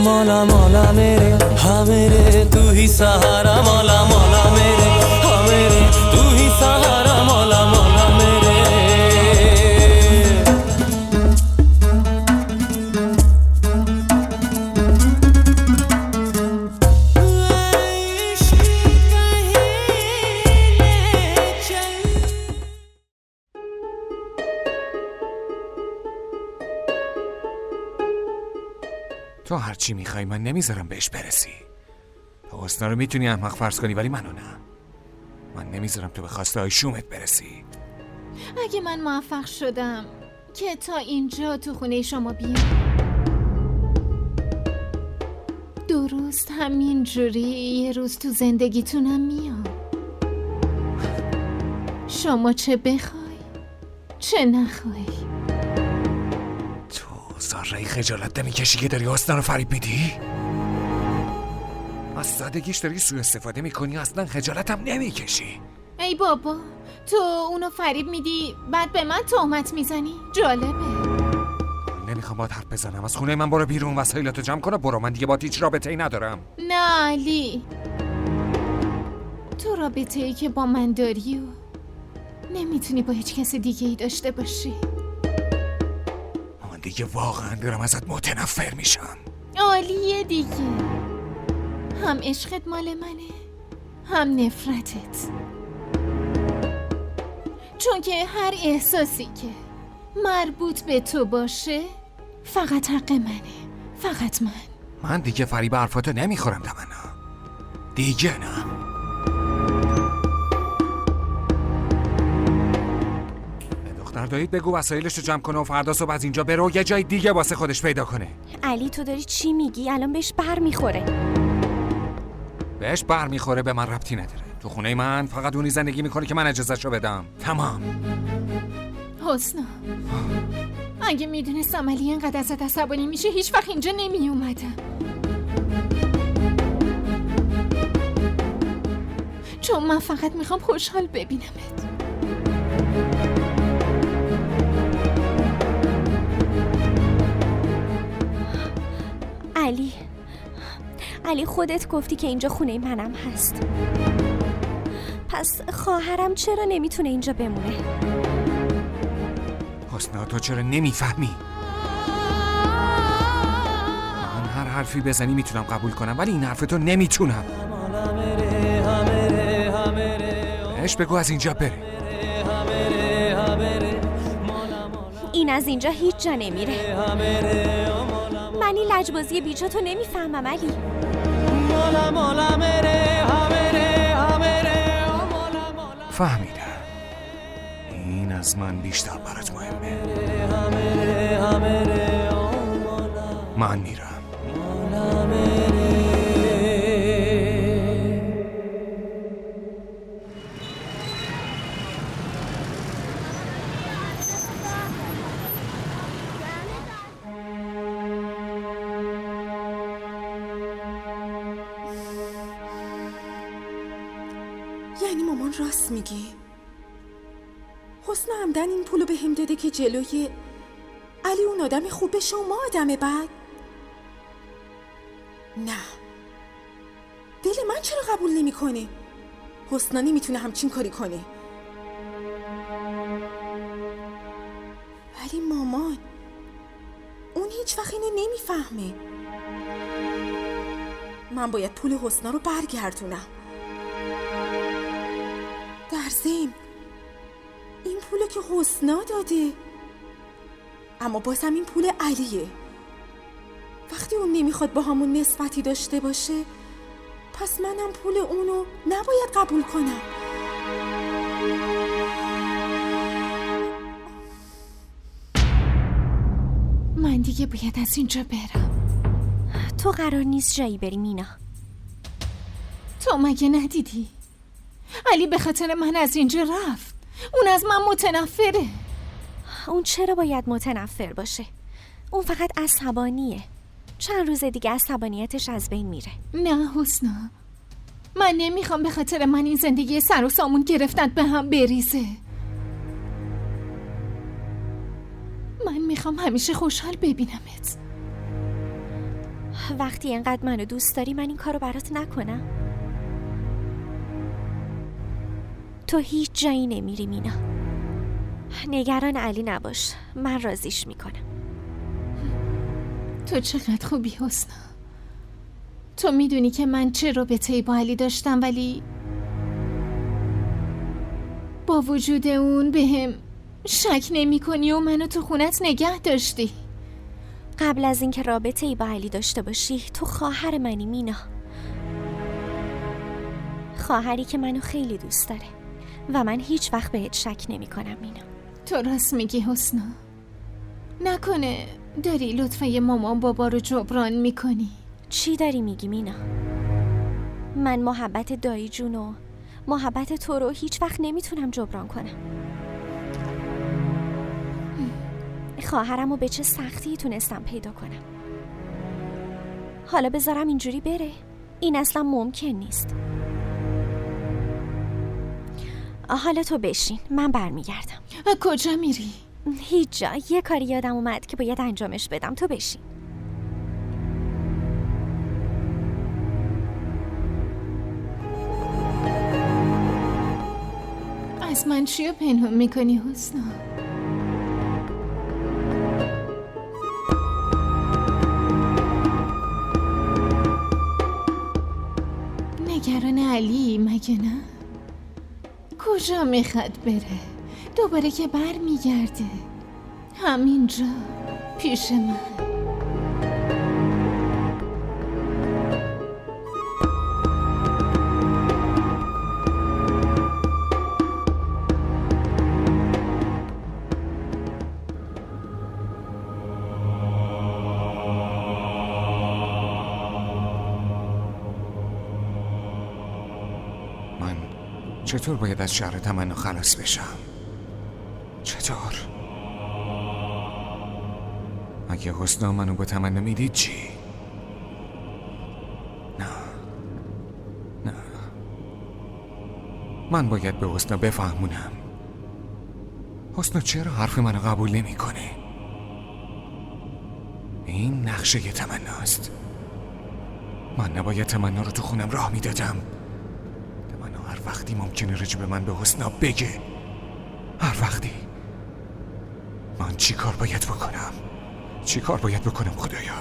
मौला मौला मेरे हाँ मेरे तू ही सहारा मौला मौला मेरे हाँ मेरे तू ही सहारा मौला मौला मेरे تو هرچی میخوای من نمیذارم بهش برسی. تو حسنا رو میتونی احمق فرض کنی ولی منو نه. من نمیذارم تو به خواسته های شومت برسی. اگه من موفق شدم که تا اینجا تو خونه شما بیام، درست همین جوری یه روز تو زندگیتونم میام. شما چه بخوای چه نخوای. ذره خجالت نمیکشی که داری حسنا رو فریب میدی؟ از سادگیش داری سوء استفاده میکنی، اصلا خجالتم نمیکشی. ای بابا تو اونو فریب میدی بعد به من تهمت میزنی؟ جالبه. نمیخوام باهات حرف بزنم. از خونه من برو بیرون، وسایلاتو جمع کن و برو. من دیگه باهات هیچ رابطه‌ای ندارم. نه علی، تو رابطه‌ای که با من داری و نمیتونی با هیچ کس دیگه ای داشته باشی. دیگه واقعا دارم ازت متنفر میشم. عالیه دیگه، هم عشقت مال منه هم نفرتت، چون که هر احساسی که مربوط به تو باشه فقط حق منه، فقط من دیگه فریب حرفاتو نمیخورم تمنا، دیگه نه. دایید بگو وسایلشو جمع کنه و فردا صبح از اینجا بره و یه جای دیگه واسه خودش پیدا کنه. علی تو داری چی میگی؟ الان بهش بر میخوره. بهش بر میخوره به من ربطی نداره. تو خونه من فقط اونی زندگی میکنه که من اجازهشو بدم. تمام. حسنا اگه میدونستم علی اینقدر ازت عصبانی میشه هیچ وقت اینجا نمی اومدم، چون من فقط میخوام خوشحال ببینمت. علی خودت گفتی که اینجا خونه منم هست، پس خواهرم چرا نمیتونه اینجا بمونه؟ حسنا تو چرا نمیفهمی؟ من هر حرفی بزنی میتونم قبول کنم ولی این حرفتو نمیتونم. بهش بگو از اینجا بره. این از اینجا هیچ جا نمیره. من این لجبازی بیجا تو نمیفهمم علی. فهمیدم. این از من بیشتر برات مهمه. من میرم. یعنی مامان راست میگی؟ حسنا همدن این پولو به هم داده که جلوی علی اون آدم خوب بشه و ما آدم بد؟ نه، دل من چرا قبول نمیکنه؟ حسنا نمیتونه همچین کاری کنه. ولی مامان اون هیچ وقت اینو نمیفهمه. من باید پول حسنا رو برگردونم. در ضمن این پولو که حسنا داده، اما بازم این پول علیه. وقتی اون نمیخواد با همون نسبتی داشته باشه پس منم پول اونو نباید قبول کنم. من دیگه باید از اینجا برم. تو قرار نیست جایی بری مینا. تو مگه ندیدی؟ علی به خاطر من از اینجا رفت. اون از من متنفره. اون چرا باید متنفر باشه؟ اون فقط عصبانیه. چند روز دیگه عصبانیتش از بین میره. نه حسنا، من نمیخوام به خاطر من این زندگی سر و سامون گرفتن به هم بریزه. من میخوام همیشه خوشحال ببینمت. وقتی اینقدر منو دوست داری من این کارو برات نکنم؟ تو هیچ جایی نمیری مینا. نگران علی نباش، من راضیش میکنم. تو چقدر خوبی حسنا. تو میدونی که من چه رابطه‌ای با علی داشتم، ولی با وجود اون بهم شک نمی کنی و منو تو خونت نگه داشتی. قبل از اینکه رابطه‌ای با علی داشته باشی تو خواهر منی مینا. خواهری که منو خیلی دوست داره و من هیچ وقت بهت شک نمی کنم مینا. تو راست میگی حسنا. نکنه داری لطفه مامان بابا رو جبران میکنی؟ چی داری میگی مینا؟ من محبت دایی جون و محبت تو رو هیچ وقت نمیتونم جبران کنم. خواهرم رو به چه سختی تونستم پیدا کنم. حالا بذارم اینجوری بره؟ این اصلا ممکن نیست. حالا تو بشین، من برمیگردم. کجا میری؟ هیچ جا. یه کاری یادم اومد که باید انجامش بدم. تو بشین. از من چی رو پنهون میکنی حسنا؟ نگران علی مگه نه؟ کجا میخواد بره؟ دوباره که بر میگرده همینجا پیش من. من چطور باید از شهر تمنا خلاص بشم؟ چطور؟ اگه حسنا منو با تمنا میدید چی؟ نه من باید به حسنا بفهمونم. حسنا چرا حرف منو قبول نمیکنه؟ این نقشه تمناست. من نباید تمنا رو تو خونم راه میدادم. تمنا هر وقتی ممکنه رجوع من به حسنا بگه. هر وقتی. من چی کار باید بکنم؟ چی کار باید بکنم خدایا؟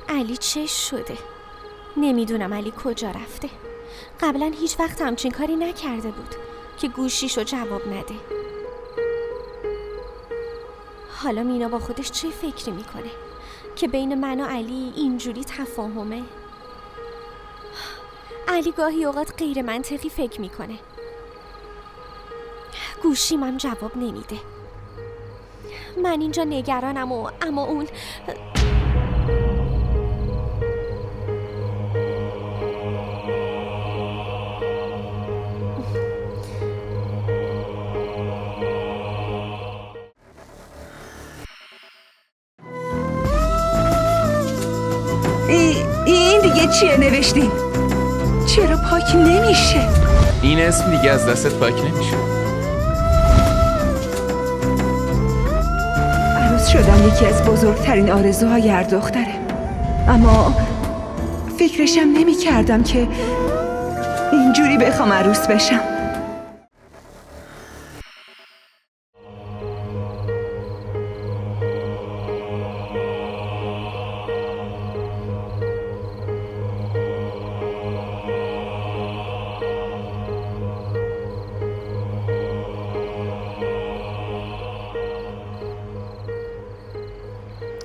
علی چه شده؟ نمیدونم علی کجا رفته. قبلا هیچ وقت همچین کاری نکرده بود که گوشیشو جواب نده. حالا مینا با خودش چه فکری میکنه که بین من و علی اینجوری تفاهمه؟ علی گاهی اوقات غیر منطقی فکر میکنه. گوشیم هم جواب نمیده. من اینجا نگرانم اما اون این دیگه چیه نوشتین؟ چرا پاک نمیشه؟ این اسم دیگه از دستت پاک نمیشه. عروس شدن یکی از بزرگترین آرزوهای هر دختره، اما فکرشم نمی کردم که اینجوری بخوام عروس بشم.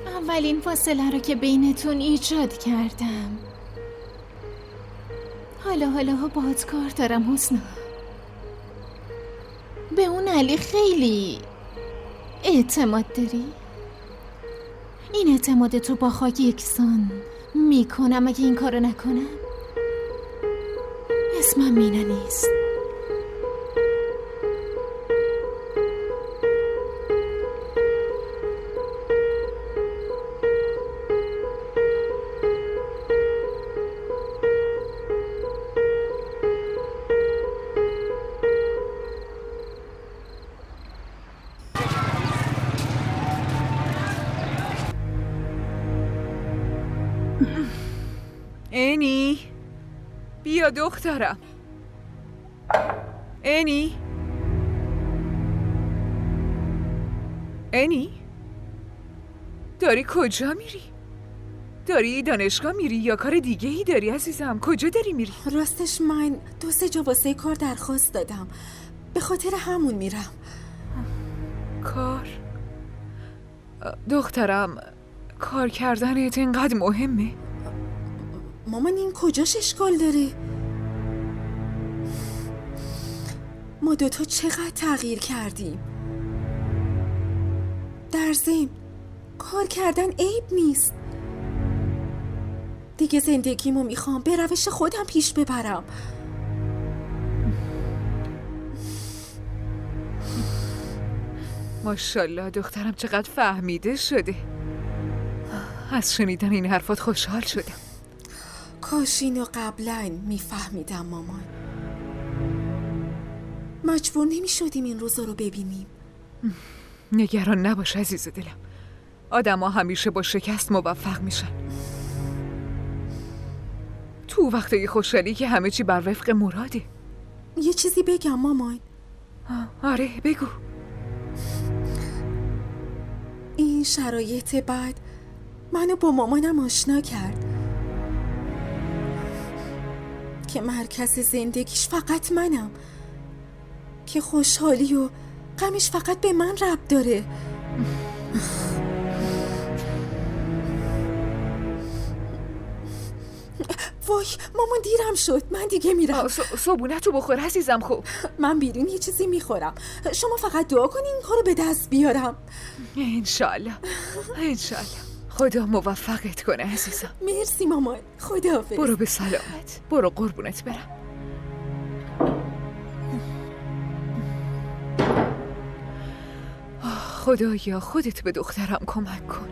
اولین فاصله رو که بینتون ایجاد کردم. حالا باهات کار دارم حسنا. به اون علی خیلی اعتماد داری؟ این اعتماد تو با خاک یکسان میکنم اگه این کارو نکنم. اسمم مینا نیست. انی بیا دخترم. انی داری کجا میری؟ داری دانشگاه میری یا کار دیگه ای داری عزیزم؟ کجا داری میری؟ راستش من 2-3 جا واسه کار درخواست دادم، به خاطر همون میرم. کار؟ دخترم کار کردنت اینقدر مهمه؟ مامان این کجاش اشکال داره؟ ما دوتا چقدر تغییر کردیم. در ضمن کار کردن عیب نیست. دیگه زندگیمو میخوام به روش خودم پیش ببرم. ماشاءالله دخترم چقدر فهمیده شده. از شنیدن این حرفات خوشحال شدم. کاش اینو قبلا میفهمیدم مامان. مجبور نمیشدیم این روزا رو ببینیم. نگران نباش عزیز دلم، آدم ها همیشه با شکست موفق میشن. تو وقتای خوشحالی که همه چی بر وفق مراده. یه چیزی بگم مامان؟ آره بگو. این شرایط بد منو با مامانم آشنا کرد که مرکز زندگیش فقط منم، که خوشحالی و غمش فقط به من ربط داره. وای مامان دیرم شد، من دیگه میرم. صبونتو بخور عزیزم. خوب من بیرون یه چیزی میخورم، شما فقط دعا کنین این کارو به دست بیارم. انشالله خدا موفقت کنه عزیزم. مرسی مامان، خداحافظ. برو به سلامت، برو قربونت برم. خدایا خودت به دخترم کمک کن.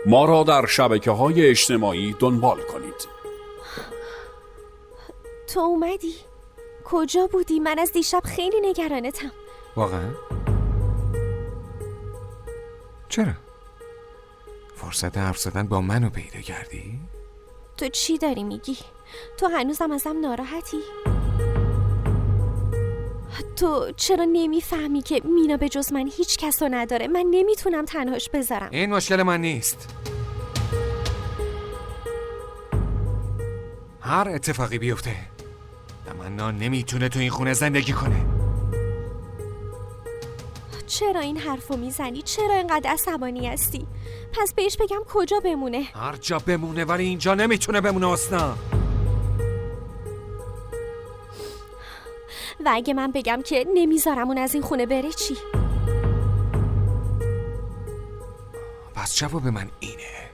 ما را در شبکه‌های اجتماعی دنبال کنید. تو اومدی؟ کجا بودی؟ من از دیشب خیلی نگرانتم. واقعا؟ چرا؟ فرصت حرف زدن با منو پیدا کردی؟ تو چی داری میگی؟ تو هنوزم ازم ناراحتی؟ تو چرا نمیفهمی که مینا به جز من هیچ کسو نداره؟ من نمیتونم تنهاش بذارم. این مشکل من نیست. هر اتفاقی بیفته تمنا نمیتونه تو این خونه زندگی کنه. چرا این حرفو میزنی؟ چرا اینقدر عصبانی هستی؟ پس بهش بگم کجا بمونه؟ هر جا بمونه، ولی اینجا نمیتونه بمونه حسنا. و اگه من بگم که نمیذارم اون از این خونه بره چی؟ پس جواب من اینه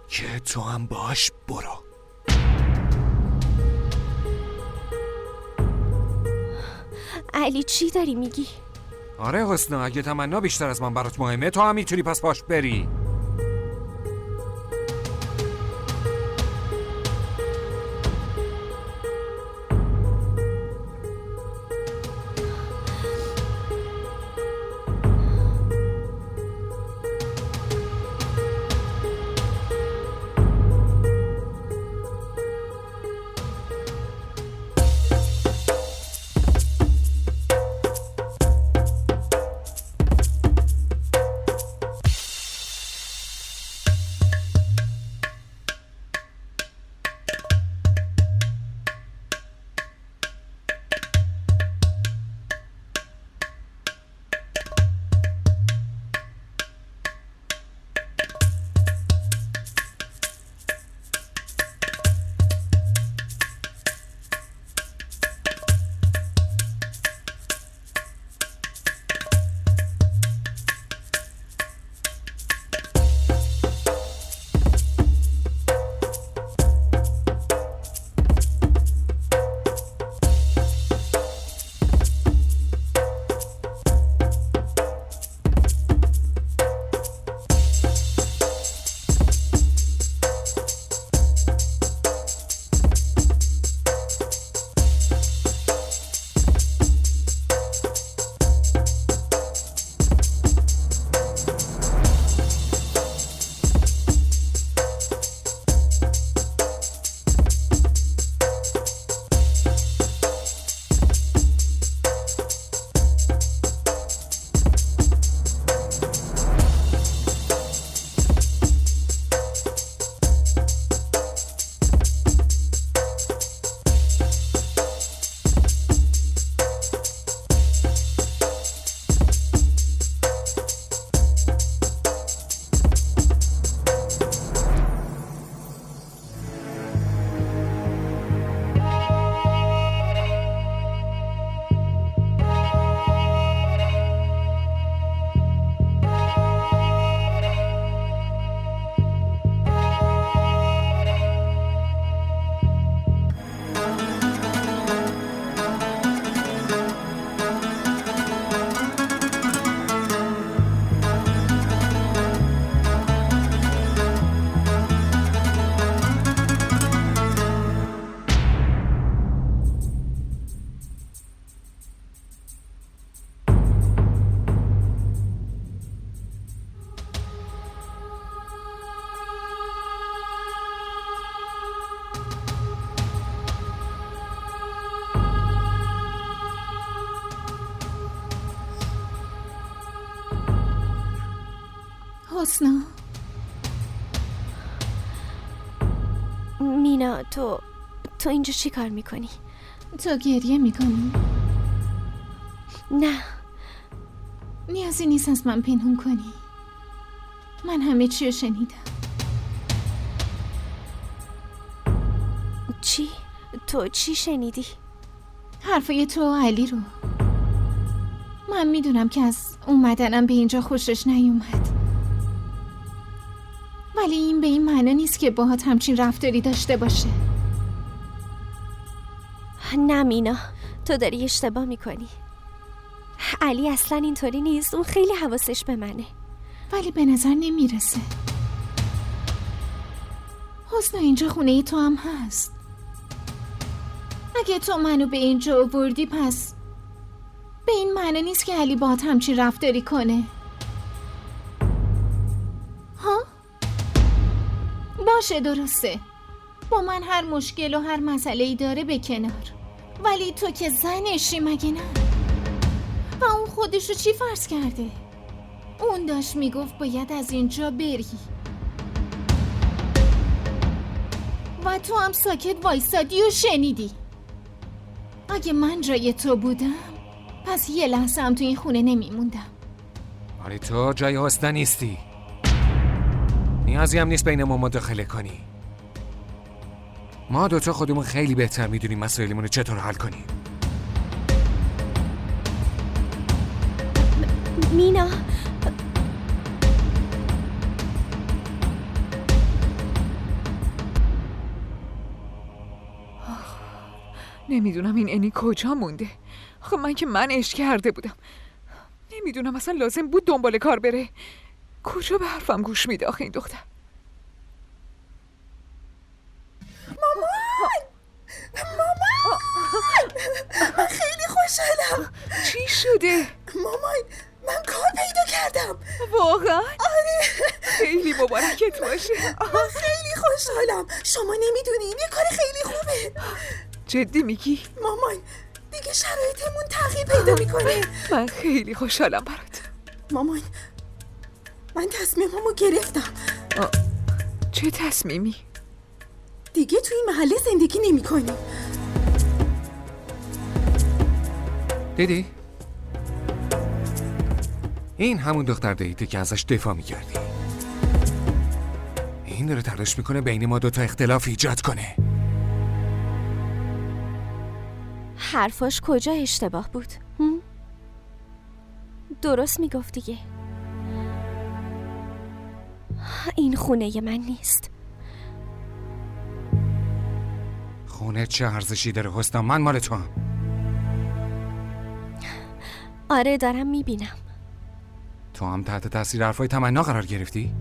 که تو هم باش برو. علی چی داری میگی؟ آره حسنا، اگه تمنا بیشتر از من برات مهمه، تو هم میتونی پس باش بری. حسنا، مینا تو اینجا چی کار میکنی؟ تو گریه میکنی؟ نه، نیازی نیست از من پنهون کنی. من همه چی رو شنیدم. چی؟ تو چی شنیدی؟ حرفای تو و علی رو. من میدونم که از اومدنم به اینجا خوشش نیومد، ولی این به این معنی نیست که باهات همچین رفتاری داشته باشه. نه مینا، تو داری اشتباه میکنی. علی اصلا اینطوری نیست، اون خیلی حواسش به منه. ولی به نظر نمیرسه. حسنا، اینجا خونه ای تو هم هست. اگه تو منو به اینجا آوردی، پس به این معنی نیست که علی باهات همچین رفتاری کنه. ها؟ باشه، درسته. با من هر مشکل و هر مسئله‌ای داره به کنار، ولی تو که زنشی مگه نه؟ و اون خودشو چی فرض کرده؟ اون داشت میگفت باید از اینجا بری و تو هم ساکت وایسادی و شنیدی. اگه من جای تو بودم، پس یه لحظه هم تو این خونه نمیموندم. ولی تو جای حسنا نیستی. نیازی هم نیست بین ما مداخله کنی. ما دوتا خودمون خیلی بهتر میدونیم مسائلمون رو چطور حل کنیم. مینا، نمیدونم این انی کجا مونده. خب من که منش کرده بودم. نمیدونم اصلا لازم بود دنبال کار بره. کجا به حرفم گوش میده آخه این دختر؟ من خیلی خوشحالم. چی شده؟ مامان، من کار پیدا کردم. واقعا؟ آره. خیلی مبارکت باشه. من خیلی خوشحالم. شما نمیدونین یه کار خیلی خوبه. جدی میگی؟ مامان، دیگه شرایطمون تغییر پیدا میکنه. من خیلی خوشحالم برات. مامان، من تصمیممو گرفتم. چه تصمیمی؟ دیگه توی این محله زندگی نمی‌کنیم. دیدی؟ این همون دختر دیته که ازش دفاع میکردی. این داره تلاش میکنه بین ما دوتا اختلاف ایجاد کنه. حرفاش کجا اشتباه بود؟ درست میگفت دیگه. این خونه من نیست. خونه چه ارزشی داره حسنا؟ من مال تو هم. آره دارم میبینم. تو هم تحت تاثیر حرفای تمنا قرار گرفتی؟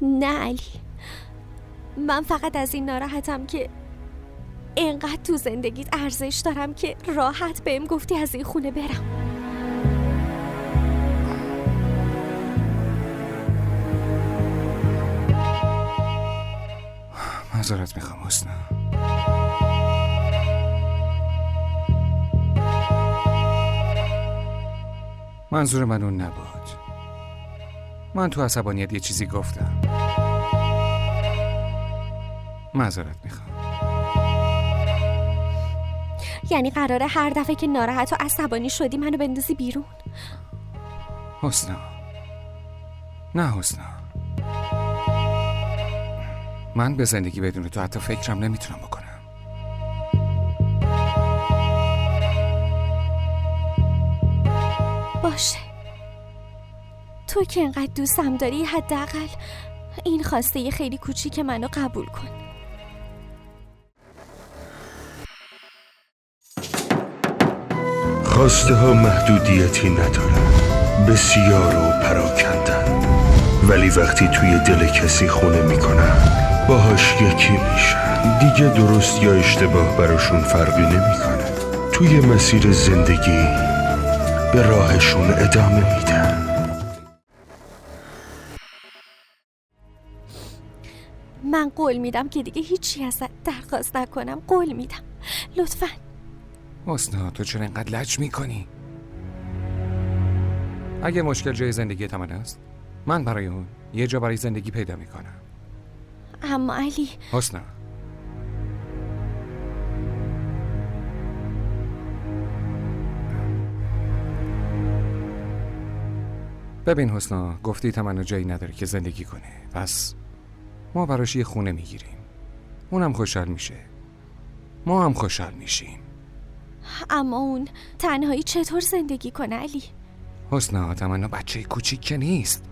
نه علی، من فقط از این ناراحتم که اینقدر تو زندگیت ارزش دارم که راحت بهم گفتی از این خونه برم. معذرت میخوام حسنا. منظور من اون نبود. من تو عصبانیت یه چیزی گفتم. معذرت میخوام. یعنی قراره هر دفعه که ناراحت و عصبانی شدی منو بندازی بیرون؟ حسنا، نه حسنا، من به زندگی بدون تو حتی فکرم نمیتونم بکنم. باشه، تو که انقدر دوستم داری حداقل این خواسته خیلی کوچیک منو قبول کن. خواسته ها محدودیتی ندارن، بسیار و پراکندن، ولی وقتی توی دل کسی خونه میکنن باهاش یکی میشن. دیگه درست یا اشتباه براشون فرقی نمیکنه. توی مسیر زندگی به راهشون ادامه میدن. من قول میدم که دیگه هیچی ازت درخواست نکنم. قول میدم، لطفاً. حسنا، تو چرا اینقدر لج میکنی؟ اگه مشکل جای زندگی تمن است، من برای اون یه جا برای زندگی پیدا میکنم. اما علی، حسنا، ببین حسنا، گفتی تمنا جایی نداره که زندگی کنه، پس ما براش یه خونه میگیریم. اونم خوشحال میشه، ما هم خوشحال میشیم. اما اون تنهایی چطور زندگی کنه علی؟ حسنا، تمنا بچه کوچیک که نیست.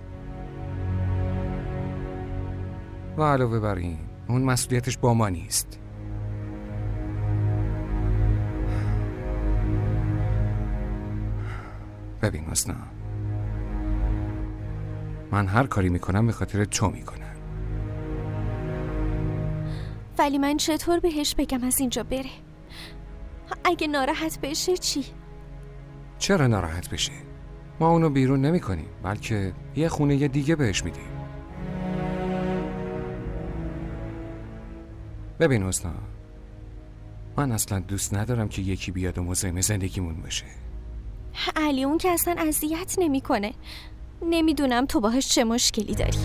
و علاوه بر این، اون مسئولیتش با ما نیست. ببین حسنا، من هر کاری میکنم به خاطر تو میکنم. ولی من چطور بهش بگم از اینجا بره؟ اگه ناراحت بشه چی؟ چرا ناراحت بشه؟ ما اونو بیرون نمی کنیم، بلکه یه خونه یه دیگه بهش میدیم. ببین حسنا، من اصلا دوست ندارم که یکی بیاد و مزاحم زندگیمون باشه. علی، اون که اصلا اذیت نمیکنه. نمیدونم تو باهاش چه مشکلی داری.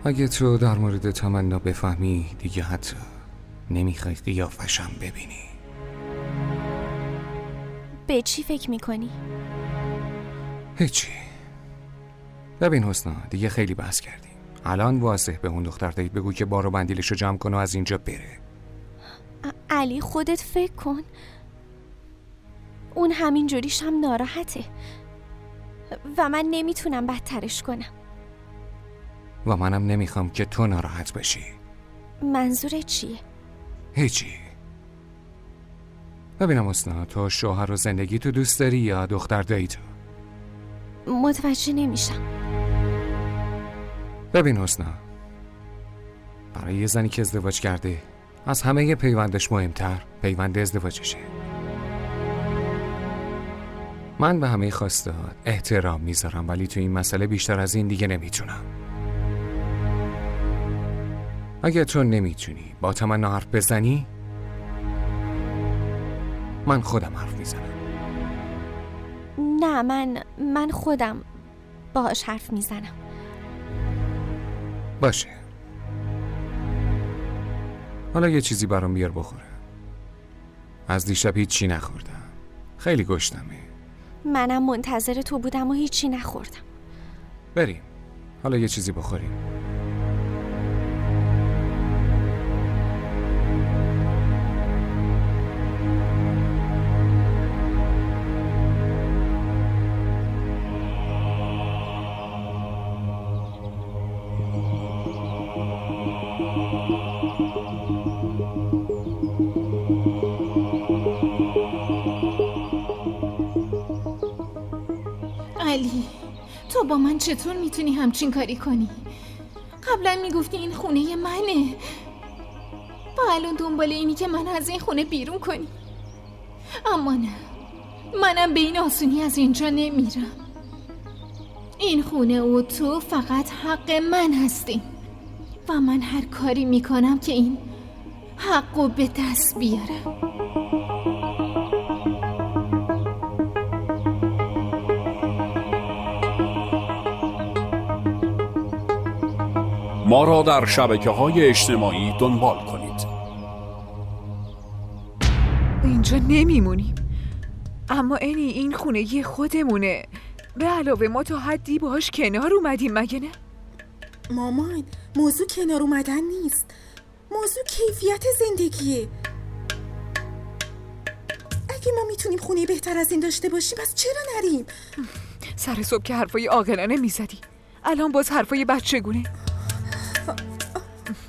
اگه تو در مورد تمنا بفهمی دیگه حتی نمیخوای قیافشم ببینی. به چی فکر میکنی؟ هیچی. ببین حسنا، دیگه خیلی بحث کردیم. الان واضح به اون دختر دیت بگو که بار و بندیلشو جمع کن و از اینجا بره. علی خودت فکر کن، اون همین جوریش هم ناراحته و من نمیتونم بدترش کنم. و منم نمیخوام که تو ناراحت بشی. منظورت چیه؟ هیچی. ببینم حسنا، تو شوهر و زندگی تو دوست داری یا دختر دیتو؟ متوجه نمیشم. ببین حسنا، برای یه زنی که ازدواج کرده از همه پیوندش مهمتر پیوند ازدواجشه. من به همه خواسته‌هات احترام میذارم، ولی تو این مسئله بیشتر از این دیگه نمیتونم. اگه تو نمیتونی با تمنا حرف بزنی، من خودم حرف میزنم. نه، من خودم باهاش حرف میزنم. باشه. حالا یه چیزی برام بیار بخورم. از دیشب هیچی نخوردم. خیلی گشنمه. منم منتظر تو بودم و هیچی نخوردم. بریم. حالا یه چیزی بخوریم. علی، تو با من چطور میتونی همچین کاری کنی؟ قبلا میگفتی این خونه منه و الان دنبال اینی که من از این خونه بیرون کنی. اما نه، منم به این آسونی از اینجا نمیرم. این خونه و تو فقط حق من هستی و من هر کاری میکنم که این حقو به دست بیارم. ما را در شبکه‌های اجتماعی دنبال کنید. اینجا نمیمونیم. اما این خونه خودمونه. به علاوه ما تا حدی باهاش کنار اومدیم، مگه نه؟ مامان، موضوع کنار اومدن نیست، موضوع کیفیت زندگیه. اگه ما میتونیم خونه بهتر از این داشته باشیم، پس چرا نریم؟ سر صبح که حرفای عاقلانه میزدی، الان باز حرفای بچگونه.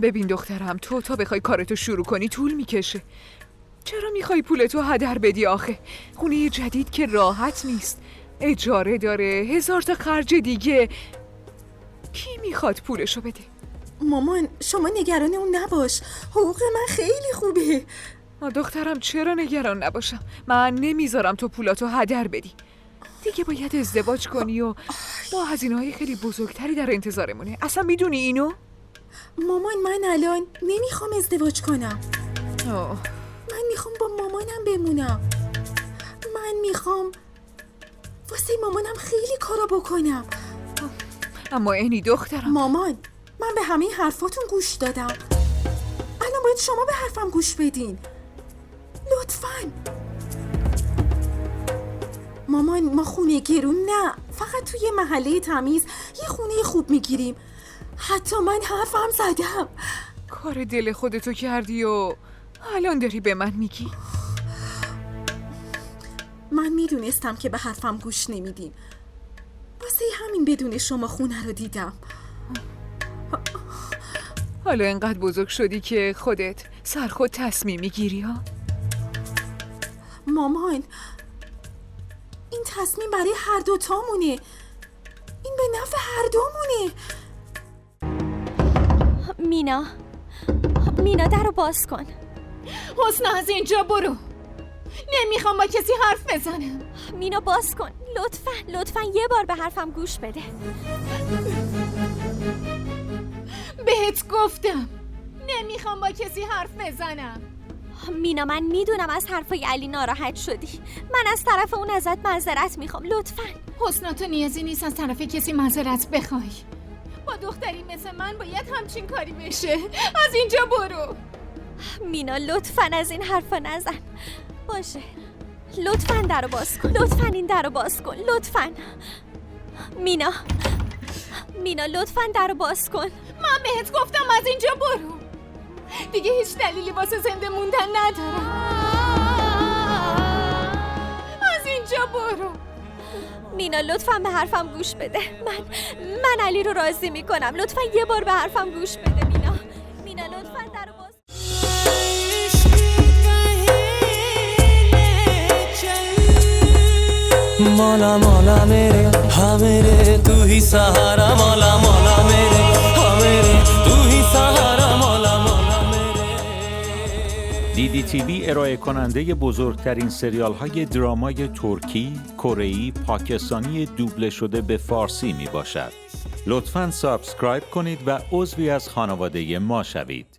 ببین دخترم، تو تا بخوای کارتو شروع کنی طول میکشه. چرا میخوای پولتو هدر بدی آخه؟ خونه جدید که راحت نیست، اجاره داره، 1000 تا خرج دیگه. کی میخواد پولشو بده؟ مامان، شما نگران اون نباش، حقوق من خیلی خوبه. دخترم چرا نگران نباشم؟ من نمیذارم تو پولاتو هدر بدی. دیگه باید ازدواج کنی و با هزینه‌های خیلی بزرگتری در انتظارمونه. اصلا میدونی اینو؟ مامان، من الان نمیخوام ازدواج کنم. آه. من میخوام با مامانم بمونم. من میخوام واسه مامانم خیلی کارا بکنم. اما اینی دخترم، مامان، من به همه حرفاتون گوش دادم. الان باید شما به حرفم گوش بدین، لطفاً. مامان، ما خونه گرون نه، فقط توی محله تمیز یه خونه خوب میگیریم. حتی من حرفم زدم. کار دل خودتو کردی و الان داری به من میگی؟ من میدونستم که به حرفم گوش نمیدین، واسه همین بدون شما خونه رو دیدم. حالا انقدر بزرگ شدی که خودت سرخود تصمیم میگیری ها؟ مامان، این تصمیم برای هر دوتامونه، این به نفع هر دومونه. مینا درو باز کن. حسنا، از اینجا برو، نمیخوام با کسی حرف بزنم. مینا باز کن، لطفاً یه بار به حرفم گوش بده. بهت گفتم نمیخوام با کسی حرف بزنم. مینا، من میدونم از حرفای علی ناراحت شدی. من از طرف اون ازت معذرت میخوام، لطفاً. حسنا، تو نیازی نیست از طرف کسی معذرت بخوای. با دختری مثل من باید همچین کاری بشه. از اینجا برو. مینا لطفاً از این حرفا نزن. باشه، لطفاً درو باز کن. لطفاً این درو باز کن. لطفاً. مینا لطفاً درو باز کن. من بهت گفتم از اینجا برو. دیگه هیچ دلیلی واسه زنده موندن ندارم. از اینجا برو. مینا لطفاً به حرفم گوش بده. من علی رو راضی میکنم. لطفاً یه بار به حرفم گوش بده. مینا لطفاً درو باز. मौला मौला मेरे हाँ मेरे तू ही सहारा मौला मौला मेरे हाँ मेरे तू ही सहारा मौला मौला मेरे دیدی تیوی ارائه کننده بزرگترین سریال های درامای ترکی، کره‌ای، پاکستانی دوبله شده به فارسی می باشد. لطفاً سابسکرایب کنید و عضوی از خانواده ما شوید.